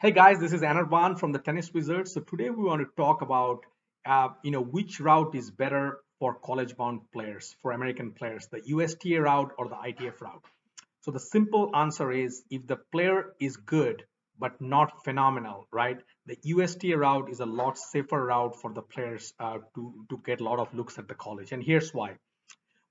Hey guys, this is Anirban from the Tennis Wizards. So today we want to talk about, which route is better for college-bound players, for American players, the USTA route or the ITF route. So the simple answer is, if the player is good but not phenomenal, right? The USTA route is a lot safer route for the players to get a lot of looks at the college, and here's why.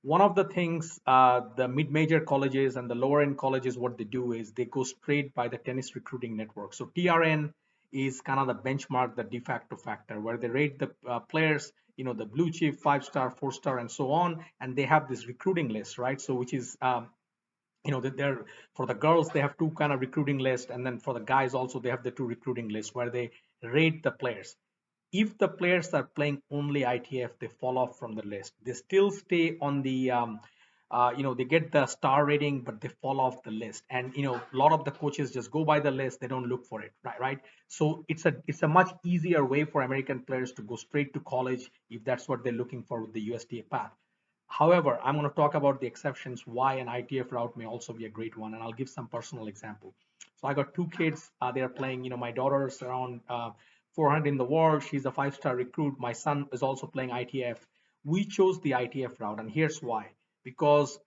One of the things the mid-major colleges and the lower-end colleges, what they do is they go straight by the tennis recruiting network. So TRN is kind of the benchmark, the de facto factor, where they rate the players, the blue chip, 5-star, 4-star, and so on, and they have this recruiting list, right? So which is they're for the girls they have two kind of recruiting lists, and then for the guys also they have the two recruiting lists where they rate the players. If the players are playing only ITF, they fall off from the list. They still stay on the, they get the star rating, but they fall off the list. And a lot of the coaches just go by the list; they don't look for it, right? Right. So it's a much easier way for American players to go straight to college if that's what they're looking for with the USTA path. However, I'm going to talk about the exceptions why an ITF route may also be a great one, and I'll give some personal example. So I got two kids. They are playing. My daughter's around 400 in the world. She's a 5-star recruit. My son is also playing ITF. We chose the ITF route, and here's why. Because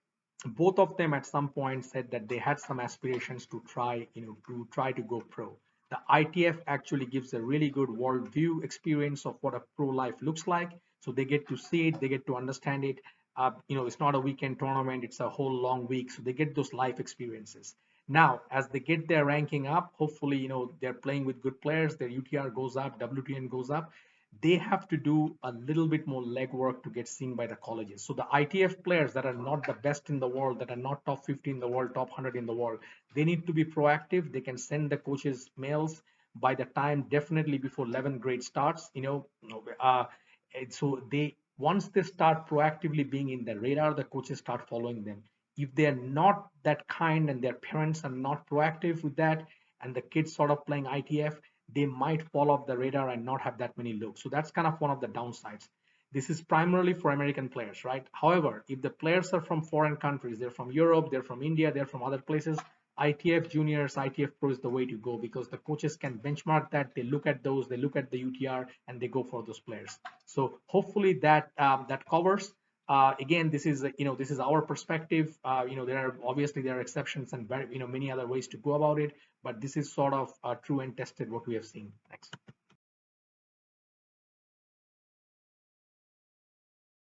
both of them at some point said that they had some aspirations to try to go pro. The ITF actually gives a really good worldview experience of what a pro life looks like. So they get to see it, they get to understand it. It's not a weekend tournament, it's a whole long week. So they get those life experiences. Now, as they get their ranking up, hopefully, they're playing with good players, their UTR goes up, WTN goes up. They have to do a little bit more legwork to get seen by the colleges. So the ITF players that are not the best in the world, that are not top 50 in the world, top 100 in the world, they need to be proactive. They can send the coaches mails by the time, definitely before 11th grade starts. So they once they start proactively being in the radar, the coaches start following them. If they're not that kind and their parents are not proactive with that, and the kids sort of playing ITF, they might fall off the radar and not have that many looks. So that's kind of one of the downsides. This is primarily for American players, right? However, if the players are from foreign countries, they're from Europe, they're from India, they're from other places, ITF juniors, ITF pro is the way to go, because the coaches can benchmark that. They look at those, they look at the UTR, and they go for those players. So hopefully that covers. Again, this is our perspective. There are exceptions and very, many other ways to go about it, but this is sort of true and tested what we have seen. Next.